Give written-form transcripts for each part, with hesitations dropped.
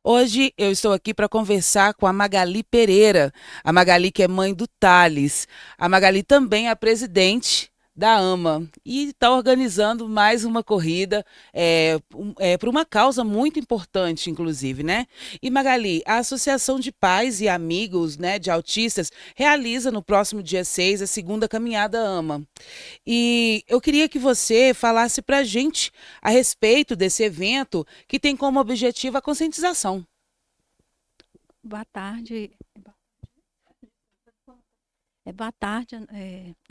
Hoje eu estou aqui para conversar com a Magali Pereira, a Magali que é mãe do Thales. A Magali também é a presidente da AMA e está organizando mais uma corrida para uma causa muito importante, inclusive, né? E Magali, a Associação de Pais e Amigos, né, de Autistas realiza no próximo dia 6 a segunda caminhada AMA. E eu queria que você falasse para a gente a respeito desse evento que tem como objetivo a conscientização. Boa tarde. Boa tarde,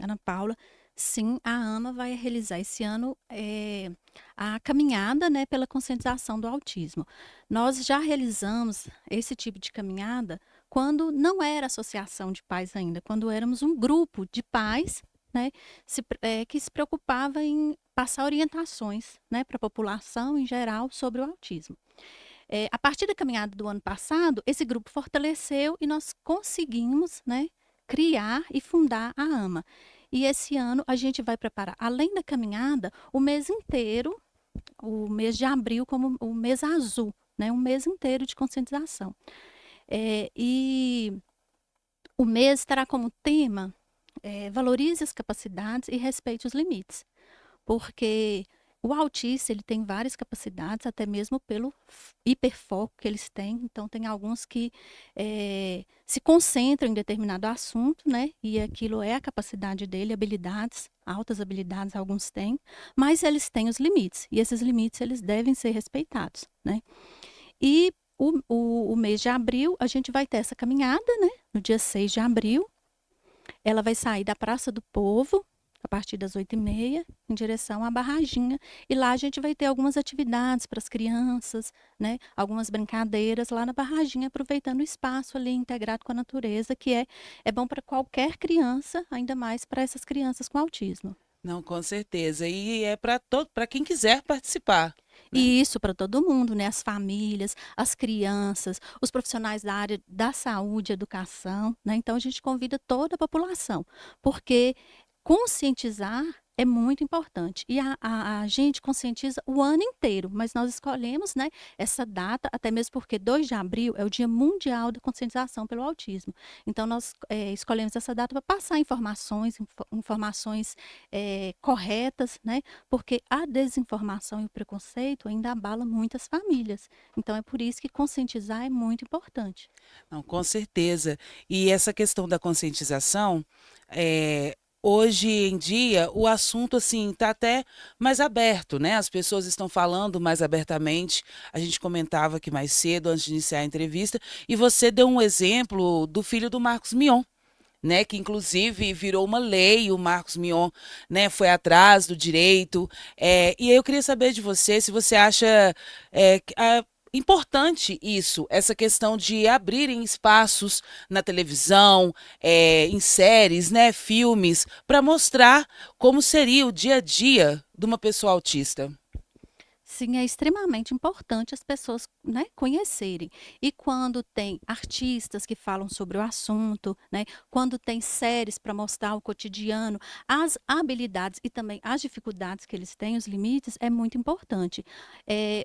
Ana Paula. Sim, a AMA vai realizar esse ano a caminhada, né, pela conscientização do autismo. Nós já realizamos esse tipo de caminhada quando não era associação de pais ainda, quando éramos um grupo de pais, né, que se preocupava em passar orientações, né, para a população em geral sobre o autismo. A partir da caminhada do ano passado, esse grupo fortaleceu e nós conseguimos, né, criar e fundar a AMA. E esse ano a gente vai preparar, além da caminhada, o mês inteiro, o mês de abril como o mês azul, né, um mês inteiro de conscientização. E o mês terá como tema valorize as capacidades e respeite os limites, porque o autista ele tem várias capacidades, até mesmo pelo hiperfoco que eles têm. Então, tem alguns que se concentram em determinado assunto, né? E aquilo é a capacidade dele, habilidades, altas habilidades, alguns têm, mas eles têm os limites, e esses limites eles devem ser respeitados, né? E o mês de abril, a gente vai ter essa caminhada, né? No dia 6 de abril, ela vai sair da Praça do Povo, a partir das 8h30, em direção à Barraginha. E lá a gente vai ter algumas atividades para as crianças, né? Algumas brincadeiras lá na Barraginha, aproveitando o espaço ali integrado com a natureza, que é bom para qualquer criança, ainda mais para essas crianças com autismo. Não, com certeza. E é para quem quiser participar, né? E isso para todo mundo, né? As famílias, as crianças, os profissionais da área da saúde, educação, né? Então a gente convida toda a população, porque conscientizar é muito importante. E a gente conscientiza o ano inteiro, mas nós escolhemos, né, essa data, até mesmo porque 2 de abril é o Dia Mundial da Conscientização pelo Autismo. Então, nós escolhemos essa data para passar informações corretas, né, porque a desinformação e o preconceito ainda abala muitas famílias. Então, é por isso que conscientizar é muito importante. Não, com certeza. E essa questão da conscientização, hoje em dia, o assunto assim está até mais aberto, né? As pessoas estão falando mais abertamente. A gente comentava aqui mais cedo, antes de iniciar a entrevista, e você deu um exemplo do filho do Marcos Mion. Né, que inclusive virou uma lei, o Marcos Mion, né, foi atrás do direito. E aí eu queria saber de você se você acha importante isso, essa questão de abrirem espaços na televisão, em séries, né, filmes, para mostrar como seria o dia a dia de uma pessoa autista. Sim, é extremamente importante as pessoas, né, conhecerem. E quando tem artistas que falam sobre o assunto, né, quando tem séries para mostrar o cotidiano, as habilidades e também as dificuldades que eles têm, os limites, é muito importante.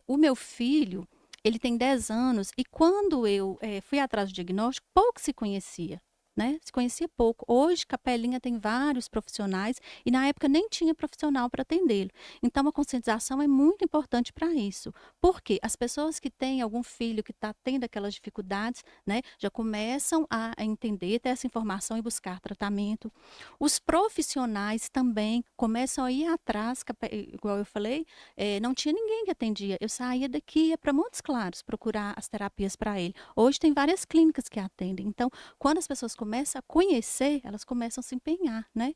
O meu filho, ele tem 10 anos e quando eu fui atrás do diagnóstico, pouco se conhecia. Né? Se conhecia pouco. Hoje, Capelinha tem vários profissionais e na época nem tinha profissional para atendê-lo. Então, a conscientização é muito importante para isso. Porque as pessoas que têm algum filho que está tendo aquelas dificuldades, né, já começam a entender, ter essa informação e buscar tratamento. Os profissionais também começam a ir atrás, igual eu falei, não tinha ninguém que atendia. Eu saía daqui, ia para Montes Claros procurar as terapias para ele. Hoje tem várias clínicas que atendem. Então, quando as pessoas começam a conhecer, elas começam a se empenhar, né?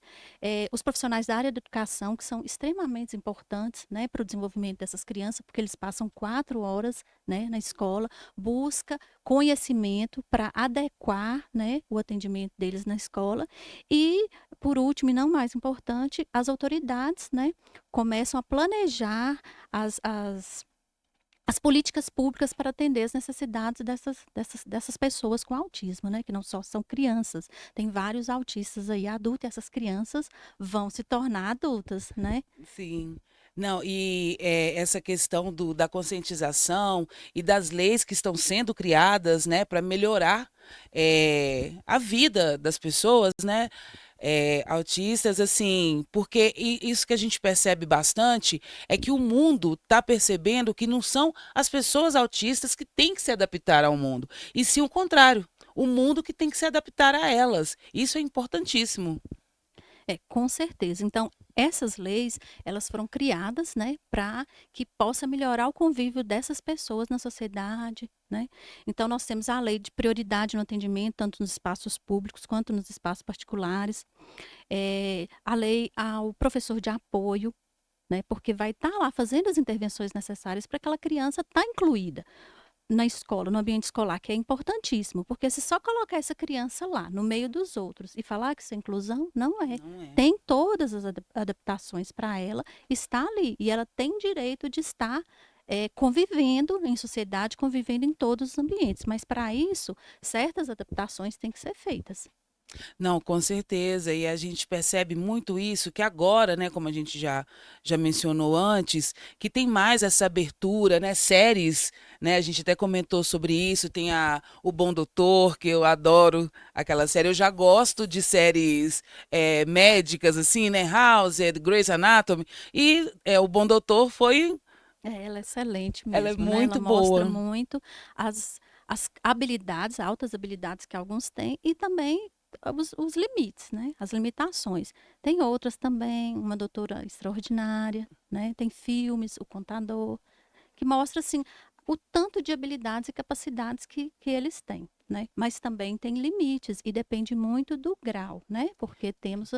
Os profissionais da área da educação, que são extremamente importantes, né, para o desenvolvimento dessas crianças, porque eles passam 4 horas, né, na escola, busca conhecimento para adequar, né, o atendimento deles na escola. E, por último, e não mais importante, as autoridades, né, começam a planejar as políticas públicas para atender as necessidades dessas pessoas com autismo, né? Que não só são crianças, tem vários autistas aí adultos, e essas crianças vão se tornar adultas, né? Sim. Não, e essa questão da conscientização e das leis que estão sendo criadas, né, para melhorar a vida das pessoas, né, autistas, assim, porque isso que a gente percebe bastante é que o mundo está percebendo que não são as pessoas autistas que têm que se adaptar ao mundo, e sim o contrário, o mundo que tem que se adaptar a elas. Isso é importantíssimo. É, com certeza. Então, essas leis, elas foram criadas, né, para que possa melhorar o convívio dessas pessoas na sociedade, né? Então, nós temos a lei de prioridade no atendimento, tanto nos espaços públicos quanto nos espaços particulares. A lei ao professor de apoio, né, porque vai estar lá fazendo as intervenções necessárias para aquela criança estar incluída na escola, no ambiente escolar, que é importantíssimo, porque se só colocar essa criança lá, no meio dos outros, e falar que isso é inclusão, não é. Não é? Tem todas as adaptações para ela, está ali, e ela tem direito de estar convivendo em sociedade, convivendo em todos os ambientes, mas para isso, certas adaptações têm que ser feitas. Não, com certeza. E a gente percebe muito isso, que agora, né, como a gente já mencionou antes, que tem mais essa abertura, né, séries, né, a gente até comentou sobre isso, tem O Bom Doutor, que eu adoro aquela série. Eu já gosto de séries médicas, assim, né, House, Grey's Anatomy, e O Bom Doutor foi, Ela é excelente ela é mesmo, né? Ela muito mostra boa. muito as habilidades, altas habilidades que alguns têm e também os limites, né? As limitações. Tem outras também, uma doutora extraordinária, né? Tem filmes, O Contador, que mostra, assim, o tanto de habilidades e capacidades que eles têm, né? Mas também tem limites e depende muito do grau, né? Porque temos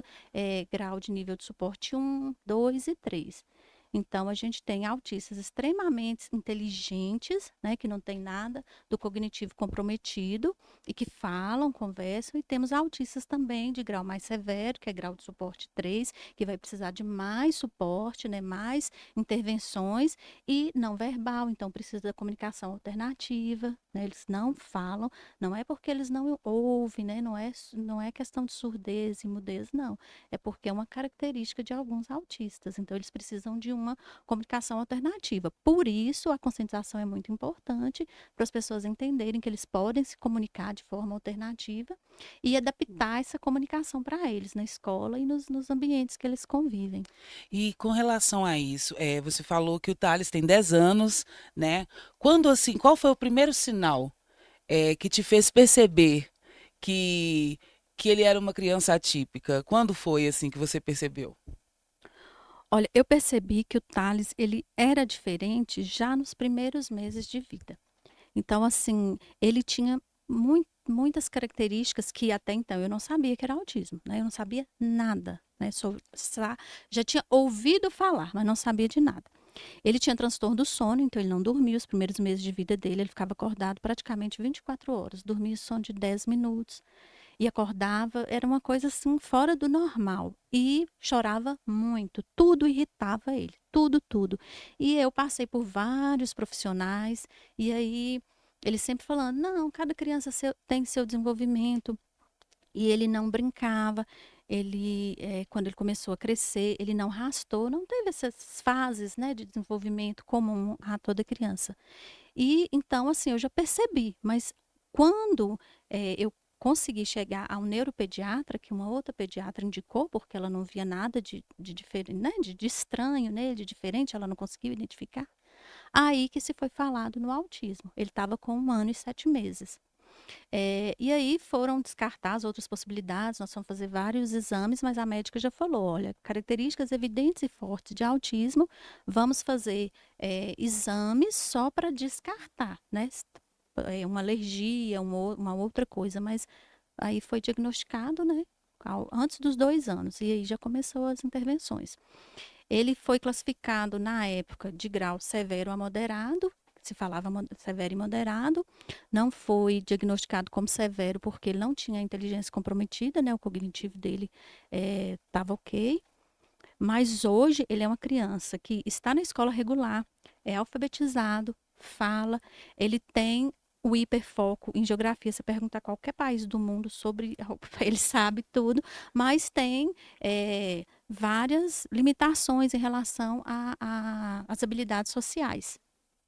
grau de nível de suporte 1, 2 e 3. Então, a gente tem autistas extremamente inteligentes, né, que não tem nada do cognitivo comprometido e que falam, conversam, e temos autistas também de grau mais severo, que é grau de suporte 3, que vai precisar de mais suporte, né, mais intervenções, e não verbal, então precisa da comunicação alternativa, né, eles não falam, não é porque eles não ouvem, né, não é questão de surdez e mudez, não, é porque é uma característica de alguns autistas, então eles precisam de uma comunicação alternativa. Por isso, a conscientização é muito importante para as pessoas entenderem que eles podem se comunicar de forma alternativa e adaptar essa comunicação para eles na escola e nos ambientes que eles convivem. E com relação a isso, você falou que o Thales tem 10 anos, né? Quando assim, qual foi o primeiro sinal que te fez perceber que, que ele era uma criança atípica? Quando foi assim que você percebeu? Olha, eu percebi que o Thales, ele era diferente já nos primeiros meses de vida. Então, assim, ele tinha muitas características que até então eu não sabia que era autismo, né? Eu não sabia nada, né? Já tinha ouvido falar, mas não sabia de nada. Ele tinha transtorno do sono, então ele não dormia os primeiros meses de vida dele, ele ficava acordado praticamente 24 horas, dormia sono de 10 minutos e acordava, era uma coisa assim fora do normal. E chorava muito, tudo irritava ele, tudo, tudo. E eu passei por vários profissionais, e aí ele sempre falando: não, cada criança tem seu desenvolvimento. E ele não brincava, quando ele começou a crescer, ele não rastou, não teve essas fases, né, de desenvolvimento comum a toda criança. E então, assim, eu já percebi, mas quando eu consegui chegar ao neuropediatra, que uma outra pediatra indicou, porque ela não via nada de diferente, né, de estranho nele, de diferente, ela não conseguiu identificar, aí que se foi falado no autismo. Ele estava com 1 ano e 7 meses. E aí foram descartadas outras possibilidades, nós fomos fazer vários exames, mas a médica já falou: olha, características evidentes e fortes de autismo, vamos fazer exames só para descartar, né? Uma alergia, uma outra coisa, mas aí foi diagnosticado, né? Antes dos 2 anos, e aí já começou as intervenções. Ele foi classificado na época de grau severo a moderado, se falava severo e moderado, não foi diagnosticado como severo porque ele não tinha a inteligência comprometida, né? O cognitivo dele estava ok, mas hoje ele é uma criança que está na escola regular, é alfabetizado, fala, ele tem o hiperfoco em geografia. Você perguntar a qualquer país do mundo sobre, ele sabe tudo, mas tem várias limitações em relação às habilidades sociais,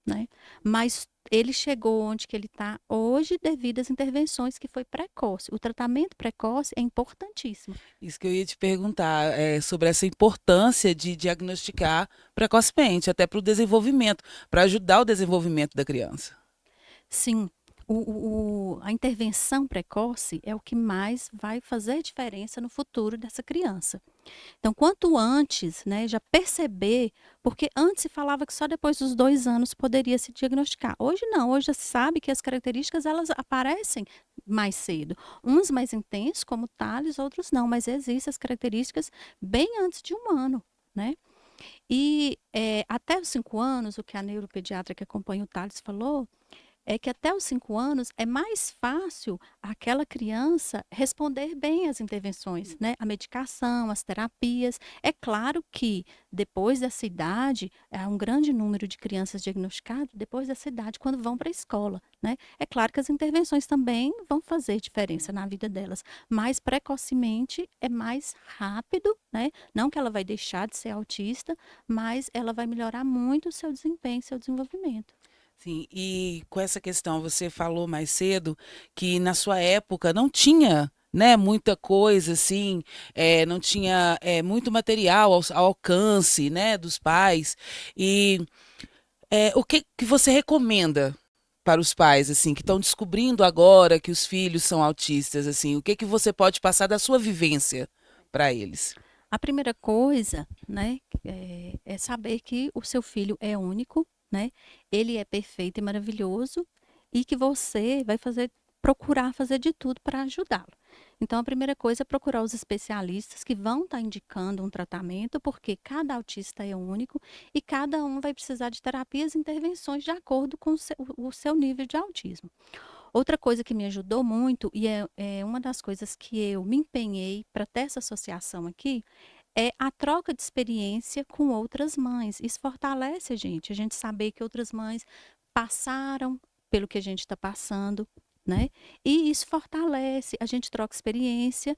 né? Mas ele chegou onde que ele está hoje devido às intervenções que foi precoce. O tratamento precoce é importantíssimo. Isso que eu ia te perguntar, sobre essa importância de diagnosticar precocemente, até para o desenvolvimento, para ajudar o desenvolvimento da criança. Sim, a intervenção precoce é o que mais vai fazer diferença no futuro dessa criança. Então, quanto antes, né, já perceber, porque antes se falava que só depois dos 2 anos poderia se diagnosticar. Hoje não, hoje já se sabe que as características elas aparecem mais cedo. Uns mais intensos, como Tales, outros não, mas existem as características bem antes de 1 ano, né? E até os 5 anos, o que a neuropediatra que acompanha o Tales falou, é que até os 5 anos é mais fácil aquela criança responder bem às intervenções, né? A medicação, as terapias. É claro que depois dessa idade, há um grande número de crianças diagnosticadas depois dessa idade, quando vão para a escola, né? É claro que as intervenções também vão fazer diferença na vida delas, mas precocemente é mais rápido, né? Não que ela vai deixar de ser autista, mas ela vai melhorar muito o seu desempenho, seu desenvolvimento. Sim, e com essa questão, você falou mais cedo que na sua época não tinha, né, muita coisa assim, não tinha muito material ao alcance, né, dos pais. E o que, que você recomenda para os pais assim que estão descobrindo agora que os filhos são autistas, assim, o que que você pode passar da sua vivência para eles? A primeira coisa, né, é saber que o seu filho é único, né? Ele é perfeito e maravilhoso e que você vai procurar fazer de tudo para ajudá-lo. Então, a primeira coisa é procurar os especialistas que vão estar indicando um tratamento, porque cada autista é único e cada um vai precisar de terapias e intervenções de acordo com o seu nível de autismo. Outra coisa que me ajudou muito, e é uma das coisas que eu me empenhei para ter essa associação aqui, é a troca de experiência com outras mães. Isso fortalece a gente saber que outras mães passaram pelo que a gente está passando, né? E isso fortalece, a gente troca experiência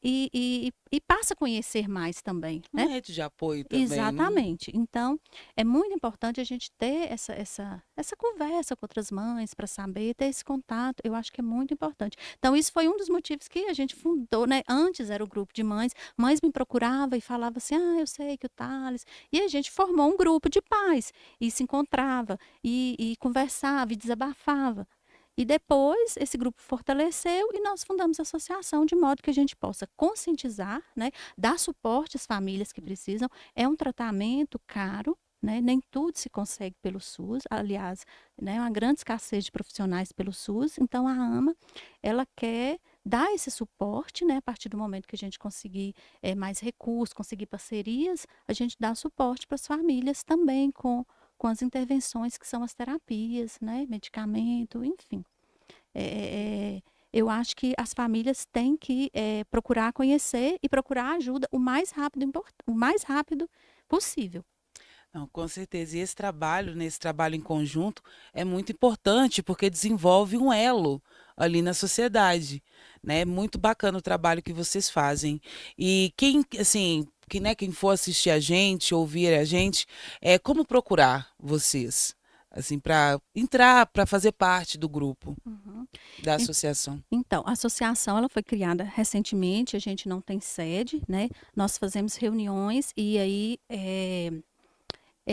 e passa a conhecer mais também, Uma né? rede de apoio também, né? Exatamente. Então, é muito importante a gente ter essa conversa com outras mães para saber, ter esse contato. Eu acho que é muito importante. Então, isso foi um dos motivos que a gente fundou, né? Antes era o grupo de mães, mães me procuravam e falavam assim: ah, eu sei que o Thales. E a gente formou um grupo de pais e se encontrava e conversava e desabafava. E depois esse grupo fortaleceu e nós fundamos a associação de modo que a gente possa conscientizar, né, dar suporte às famílias que precisam. É um tratamento caro, né? Nem tudo se consegue pelo SUS. Aliás, né, uma grande escassez de profissionais pelo SUS. Então, a AMA, ela quer dar esse suporte, né? A partir do momento que a gente conseguir mais recursos, conseguir parcerias, a gente dá suporte para as famílias também com as intervenções que são as terapias, né? Medicamento, enfim. É, eu acho que as famílias têm que procurar conhecer e procurar ajuda o mais rápido possível. Não, com certeza. E esse trabalho, nesse trabalho em conjunto, é muito importante porque desenvolve um elo ali na sociedade, né? É muito bacana o trabalho que vocês fazem. E quem, assim, né, quem for assistir a gente, ouvir a gente, como procurar vocês, assim, para entrar, para fazer parte do grupo, Uhum. da En- associação. Então, a associação ela foi criada recentemente, a gente não tem sede, né? Nós fazemos reuniões e aí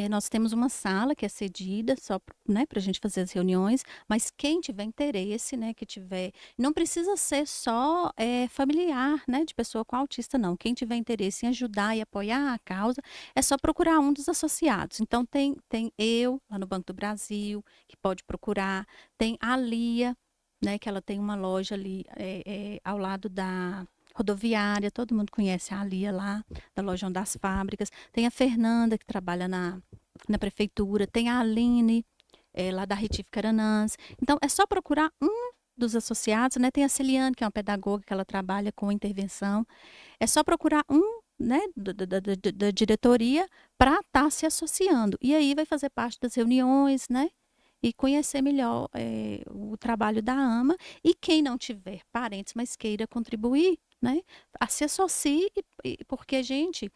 nós temos uma sala que é cedida só, né, para a gente fazer as reuniões, mas quem tiver interesse, né, que tiver, não precisa ser só familiar, né, de pessoa com autista, não. Quem tiver interesse em ajudar e apoiar a causa, é só procurar um dos associados. Então, tem eu, lá no Banco do Brasil, que pode procurar, tem a Lia, né, que ela tem uma loja ali ao lado da rodoviária, todo mundo conhece a Lia lá, da Lojão das Fábricas. Tem a Fernanda, que trabalha na prefeitura. Tem a Aline, lá da Retífica Aranãs. Então, é só procurar um dos associados, né? Tem a Celiane, que é uma pedagoga, que ela trabalha com intervenção. É só procurar um, né, da diretoria para estar se associando. E aí vai fazer parte das reuniões, né? E conhecer melhor o trabalho da AMA. E quem não tiver parentes, mas queira contribuir, né? Se associe porque a gente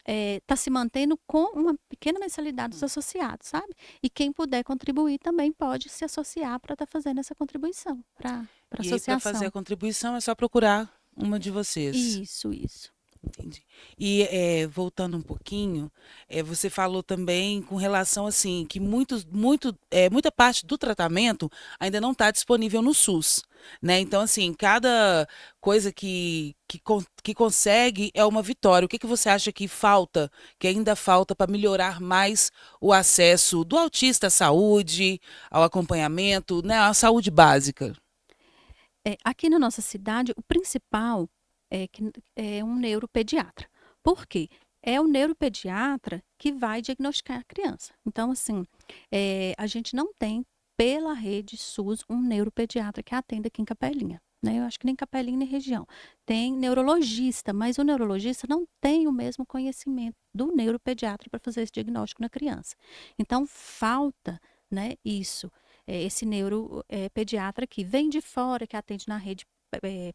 está se mantendo com uma pequena mensalidade dos associados, sabe? E quem puder contribuir também pode se associar para estar fazendo essa contribuição para a E aí, para fazer a associação. contribuição, é só procurar uma de vocês. Isso. Entendi. E voltando um pouquinho, você falou também com relação assim que muita parte do tratamento ainda não está disponível no SUS, né? Então assim, cada coisa que consegue é uma vitória. O que que você acha que falta, que ainda falta para melhorar mais o acesso do autista à saúde, ao acompanhamento, né? À saúde básica? Aqui na nossa cidade, o principal que é um neuropediatra. Por quê? É o neuropediatra que vai diagnosticar a criança. Então, assim, a gente não tem, pela rede SUS, um neuropediatra que atenda aqui em Capelinha. Né? Eu acho que nem Capelinha nem região. Tem neurologista, mas o neurologista não tem o mesmo conhecimento do neuropediatra para fazer esse diagnóstico na criança. Então, falta, né, isso. Esse neuropediatra que vem de fora, que atende na rede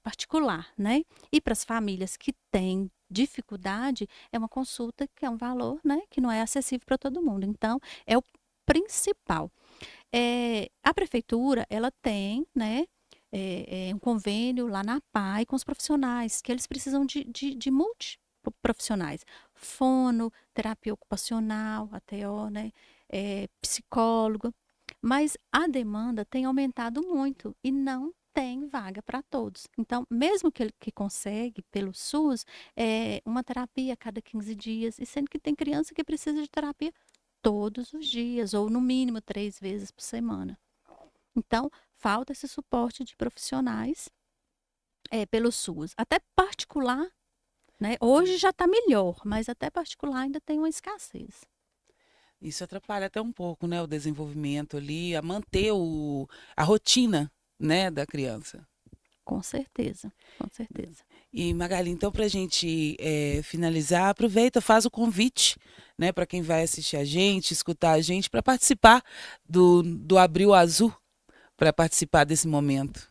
particular, né? E para as famílias que têm dificuldade, é uma consulta que é um valor, né? Que não é acessível para todo mundo. Então, é o principal. A prefeitura, ela tem, né? Um convênio lá na PAI com os profissionais, que eles precisam de multiprofissionais. Fono, terapia ocupacional, ATO, né? Psicólogo. Mas a demanda tem aumentado muito e não tem vaga para todos. Então, mesmo que ele que consegue pelo SUS, uma terapia a cada 15 dias, e sendo que tem criança que precisa de terapia todos os dias, ou no mínimo 3 vezes por semana. Então, falta esse suporte de profissionais pelo SUS. Até particular, né? Hoje já está melhor, mas até particular ainda tem uma escassez. Isso atrapalha até um pouco, né, o desenvolvimento ali, a manter a rotina, né, da criança. Com certeza, com certeza. E Magali, então para a gente finalizar, aproveita, faz o convite, né, para quem vai assistir a gente, escutar a gente, para participar do Abril Azul, para participar desse momento.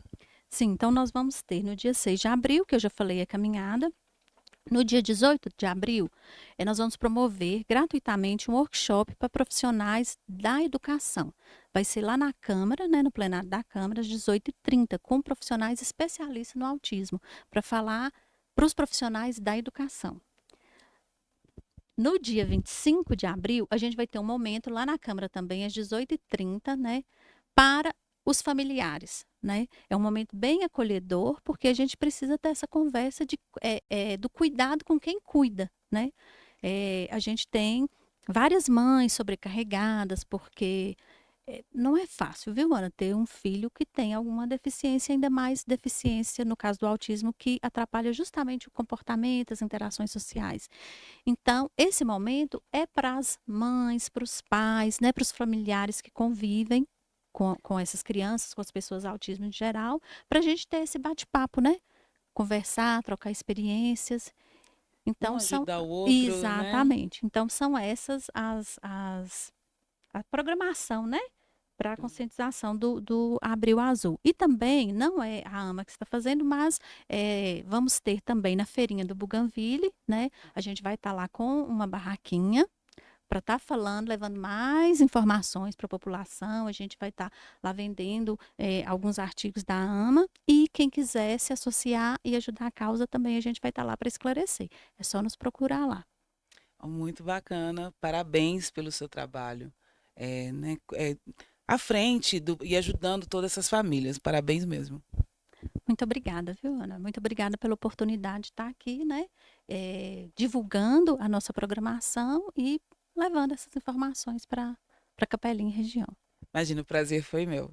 Sim, então nós vamos ter no dia 6 de abril, que eu já falei a caminhada. No dia 18 de abril, nós vamos promover gratuitamente um workshop para profissionais da educação. Vai ser lá na Câmara, né, no plenário da Câmara, às 18h30, com profissionais especialistas no autismo, para falar para os profissionais da educação. No dia 25 de abril, a gente vai ter um momento lá na Câmara também, às 18h30, né, para os familiares, né? É um momento bem acolhedor, porque a gente precisa ter essa conversa do cuidado com quem cuida, né? A gente tem várias mães sobrecarregadas, porque não é fácil, viu, Ana, ter um filho que tem alguma deficiência, ainda mais deficiência, no caso do autismo, que atrapalha justamente o comportamento, as interações sociais. Então, esse momento é para as mães, para os pais, né, para os familiares que convivem com essas crianças, com as pessoas autismo em geral, para a gente ter esse bate-papo, né? Conversar, trocar experiências. Um Então, são. ajudar o outro, né? Exatamente. Então, são essas a programação, né? Para a conscientização do Abril Azul. E também, não é a AMA que está fazendo, mas vamos ter também na feirinha do Bougainville, né? A gente vai estar lá com uma barraquinha para estar falando, levando mais informações para a população. A gente vai estar lá vendendo alguns artigos da AMA e quem quiser se associar e ajudar a causa também a gente vai estar lá para esclarecer. É só nos procurar lá. Muito bacana, parabéns pelo seu trabalho. Né, à frente e ajudando todas essas famílias. Parabéns mesmo. Muito obrigada, viu, Ana? Muito obrigada pela oportunidade de estar aqui, né? Divulgando a nossa programação e levando essas informações para Capelinha e região. Imagina, o prazer foi meu.